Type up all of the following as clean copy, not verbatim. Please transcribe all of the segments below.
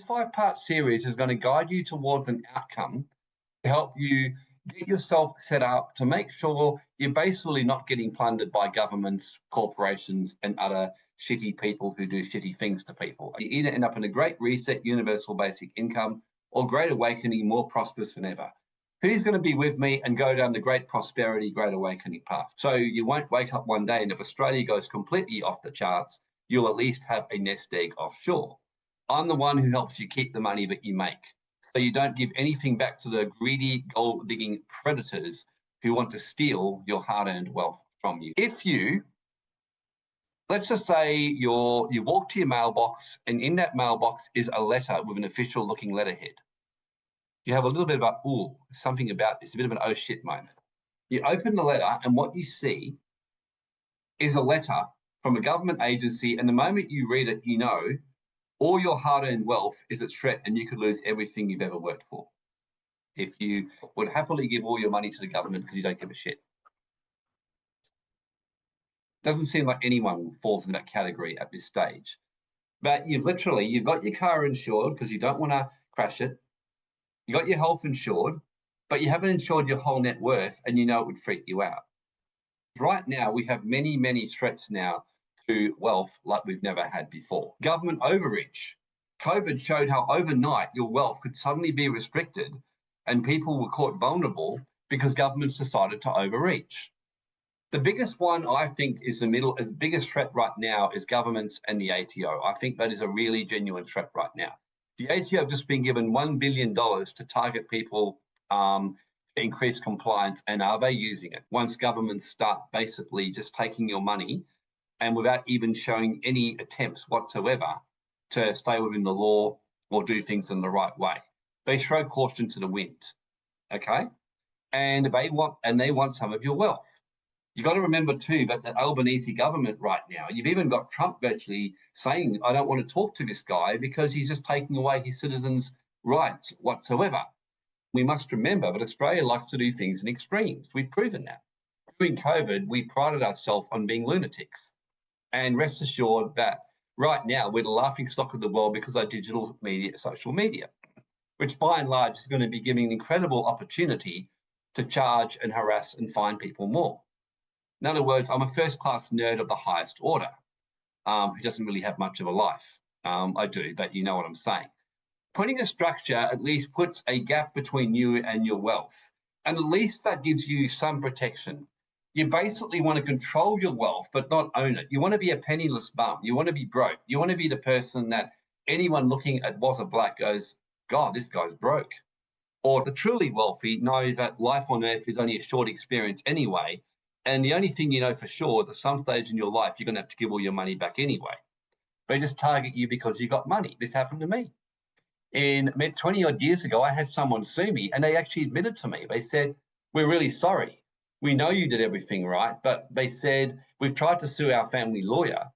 5-part series is going to guide you towards an outcome to help you get yourself set up to make sure you're basically not getting plundered by governments, corporations, and other shitty people who do shitty things to people. You either end up in a great reset, universal basic income, or great awakening, more prosperous than ever. Who's going to be with me and go down the great prosperity, great awakening path? So you won't wake up one day and if Australia goes completely off the charts, you'll at least have a nest egg offshore. I'm the one who helps you keep the money that you make, so you don't give anything back to the greedy gold-digging predators who want to steal your hard-earned wealth from you. If you, let's just say you walk to your mailbox and in that mailbox is a letter with an official-looking letterhead. You have a little bit of something about this, a bit of an oh shit moment. You open the letter and what you see is a letter from a government agency, and the moment you read it, you know all your hard-earned wealth is at threat and you could lose everything you've ever worked for if you would happily give all your money to the government because you don't give a shit. Doesn't seem like anyone falls in that category at this stage. But you've got your car insured because you don't want to crash it. You got your health insured, but you haven't insured your whole net worth and you know it would freak you out. Right now, we have many, many threats now to wealth like we've never had before. Government overreach. COVID showed how overnight your wealth could suddenly be restricted and people were caught vulnerable because governments decided to overreach. The biggest one, I think, is the biggest threat right now is governments and the ATO. I think that is a really genuine threat right now. The ATO have just been given $1 billion to target people to increase compliance, and are they using it? Once governments start basically just taking your money and without even showing any attempts whatsoever to stay within the law or do things in the right way. They throw caution to the wind, okay? And they want some of your wealth. You've got to remember too that the Albanese government right now, you've even got Trump virtually saying, I don't want to talk to this guy because he's just taking away his citizens' rights whatsoever. We must remember that Australia likes to do things in extremes. We've proven that. During COVID, we prided ourselves on being lunatics. And rest assured that right now we're the laughing stock of the world because of digital media, social media, which by and large is going to be giving an incredible opportunity to charge and harass and fine people more. In other words, I'm a first-class nerd of the highest order who doesn't really have much of a life. I do, but you know what I'm saying. Putting a structure at least puts a gap between you and your wealth, and at least that gives you some protection. You basically want to control your wealth, but not own it. You want to be a penniless bum. You want to be broke. You want to be the person that anyone looking at Was a Black goes, God, this guy's broke. Or the truly wealthy know that life on earth is only a short experience anyway. And the only thing you know for sure is at some stage in your life, you're going to have to give all your money back anyway. They just target you because you got money. This happened to me. 20 odd years ago, I had someone sue me and they actually admitted to me. They said, we're really sorry. We know you did everything right, but they said, we've tried to sue our family lawyer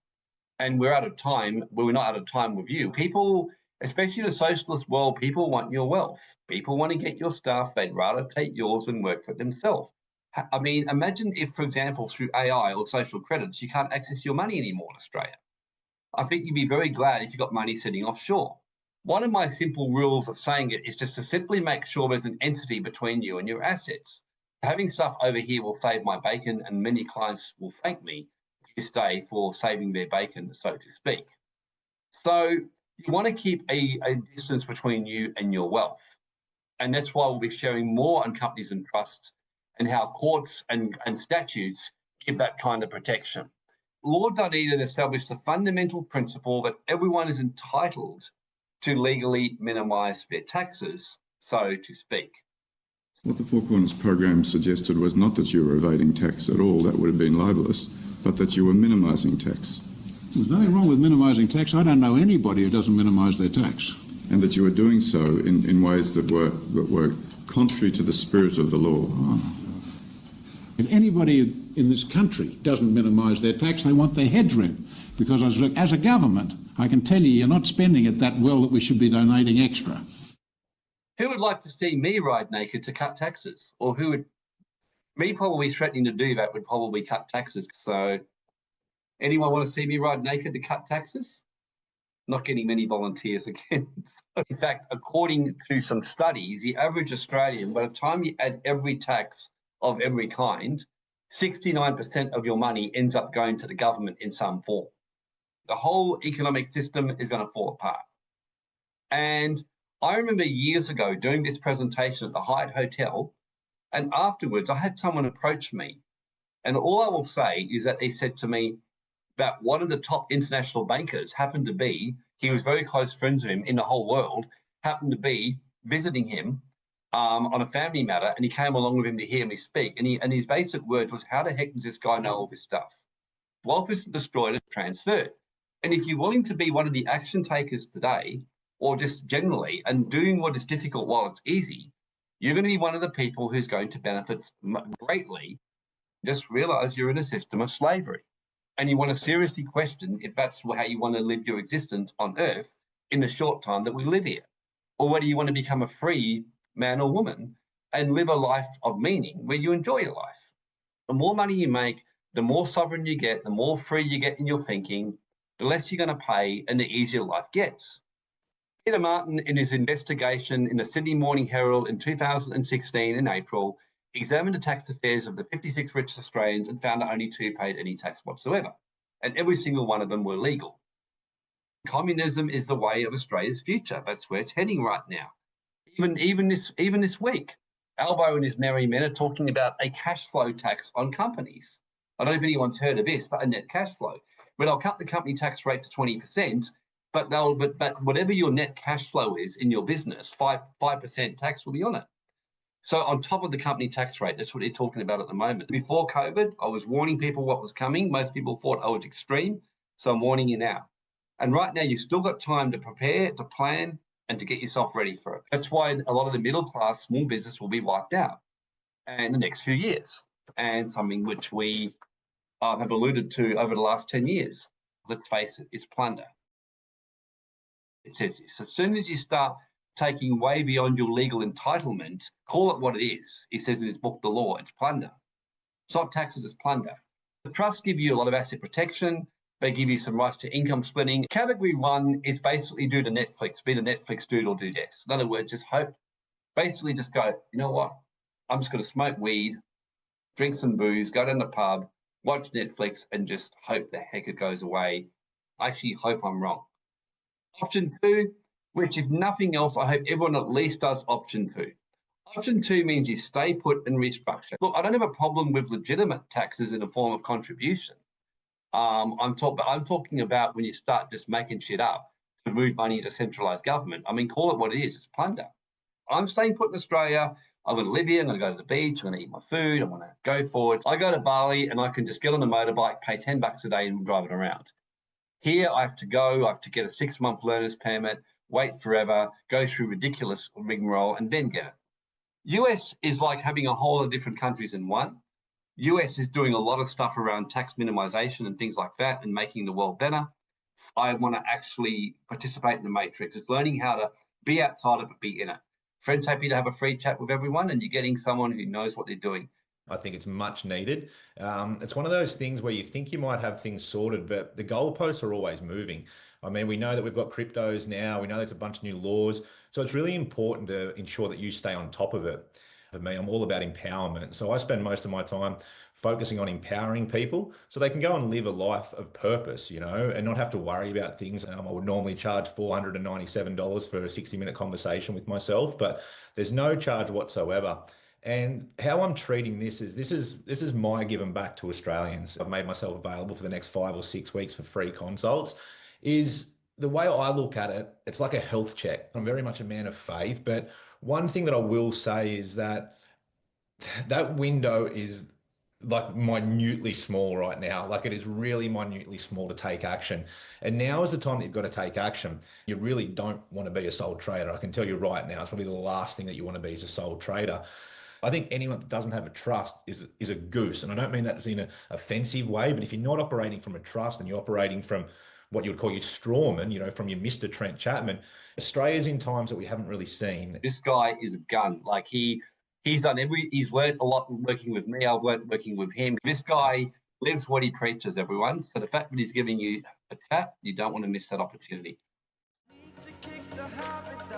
and we're out of time. We're not out of time with you. People, especially the socialist world, people want your wealth. People want to get your stuff. They'd rather take yours than work for it themselves. I mean, imagine if, for example, through AI or social credits, you can't access your money anymore in Australia. I think you'd be very glad if you got money sitting offshore. One of my simple rules of saying it is just to simply make sure there's an entity between you and your assets. Having stuff over here will save my bacon, and many clients will thank me this day for saving their bacon, so to speak. So you want to keep a distance between you and your wealth. And that's why we'll be sharing more on companies and trusts and how courts and statutes give that kind of protection. Lord Dunedin established the fundamental principle that everyone is entitled to legally minimise their taxes, so to speak. What the Four Corners program suggested was not that you were evading tax at all, that would have been libellous, but that you were minimising tax. There's nothing wrong with minimising tax. I don't know anybody who doesn't minimise their tax. And that you were doing so in ways that were contrary to the spirit of the law. Oh. If anybody in this country doesn't minimise their tax, they want their heads ripped. Because as a government, I can tell you, you're not spending it that well that we should be donating extra. Who would like to see me ride naked to cut taxes? Or who would, me probably threatening to do that would probably cut taxes. So anyone want to see me ride naked to cut taxes? not getting many volunteers again. In fact, according to some studies, the average Australian, by the time you add every tax of every kind, 69% of your money ends up going to the government in some form. The whole economic system is going to fall apart. And I remember years ago doing this presentation at the Hyatt Hotel, and afterwards I had someone approach me, and all I will say is that they said to me that one of the top international bankers happened to be, he was very close friends with him in the whole world, happened to be visiting him on a family matter, and he came along with him to hear me speak. And his basic word was, how the heck does this guy know all this stuff? Wealth isn't destroyed, it's transferred. And if you're willing to be one of the action takers today, or just generally, and doing what is difficult while it's easy, you're going to be one of the people who's going to benefit greatly. Just realize you're in a system of slavery. And you want to seriously question if that's how you want to live your existence on Earth in the short time that we live here. Or whether you want to become a free man or woman and live a life of meaning where you enjoy your life. The more money you make, the more sovereign you get, the more free you get in your thinking, the less you're going to pay and the easier life gets. Peter Martin, in his investigation in the Sydney Morning Herald in 2016 in April, examined the tax affairs of the 56 richest Australians and found that only 2 paid any tax whatsoever, and every single one of them were legal. Communism is the way of Australia's future. That's where it's heading right now. Even this week, Albo and his merry men are talking about a cash flow tax on companies. I don't know if anyone's heard of this, but a net cash flow, where they'll cut the company tax rate to 20%, but whatever your net cash flow is in your business, 5% tax will be on it. So on top of the company tax rate, that's what they're talking about at the moment. Before COVID, I was warning people what was coming. Most people thought I was extreme, so I'm warning you now. And right now, you've still got time to prepare, to plan, and to get yourself ready for it. That's why a lot of the middle class, small business will be wiped out in the next few years, and something which we have alluded to over the last 10 years. Let's face it, it's plunder. It says this: as soon as you start taking way beyond your legal entitlement, call it what it is. He says in his book, The Law, it's plunder. It's not taxes, it's plunder. The trusts give you a lot of asset protection. They give you some rights to income splitting. Category 1 is basically do to Netflix, be the Netflix dude or do this. In other words, just hope. Basically just go, you know what? I'm just going to smoke weed, drink some booze, go down the pub, watch Netflix, and just hope the heck it goes away. I actually hope I'm wrong. Option 2, which if nothing else, I hope everyone at least does option 2. Option 2 means you stay put and restructure. Look, I don't have a problem with legitimate taxes in the form of contribution. I'm talking about when you start just making shit up to move money to centralised government. I mean, call it what it is. It's plunder. I'm staying put in Australia. I'm going to live here. I'm going to go to the beach. I'm going to eat my food. I'm going to go forward. I go to Bali and I can just get on a motorbike, pay $10 a day and drive it around. Here, I have to go. I have to get a 6-month learner's permit, wait forever, go through ridiculous rigmarole, and then get it. US is like having a whole lot of different countries in one. US is doing a lot of stuff around tax minimization and things like that and making the world better. I want to actually participate in the matrix. It's learning how to be outside of it, be in it. Fred's happy to have a free chat with everyone, and you're getting someone who knows what they're doing. I think it's much needed. It's one of those things where you think you might have things sorted, but the goalposts are always moving. I mean, we know that we've got cryptos now. We know there's a bunch of new laws. So it's really important to ensure that you stay on top of it. For me, I'm all about empowerment. So I spend most of my time focusing on empowering people so they can go and live a life of purpose, you know, and not have to worry about things. I would normally charge $497 for a 60-minute conversation with myself, but there's no charge whatsoever. And how I'm treating this is my giving back to Australians. I've made myself available for the next 5 or 6 weeks for free consults. Is the way I look at it, it's like a health check. I'm very much a man of faith, but one thing that I will say is that that window is like minutely small right now. Like it is really minutely small to take action. And now is the time that you've got to take action. You really don't want to be a sole trader. I can tell you right now, it's probably the last thing that you want to be is a sole trader. I think anyone that doesn't have a trust is a goose. And I don't mean that in an offensive way, but if you're not operating from a trust and you're operating from what you would call your strawman, you know, from your Mr. Trent Chapman, Australia's in times that we haven't really seen. This guy is a gun. Like he's learned a lot working with me. I've learned working with him. This guy lives what he preaches, everyone. So the fact that he's giving you a chat, you don't want to miss that opportunity. the habit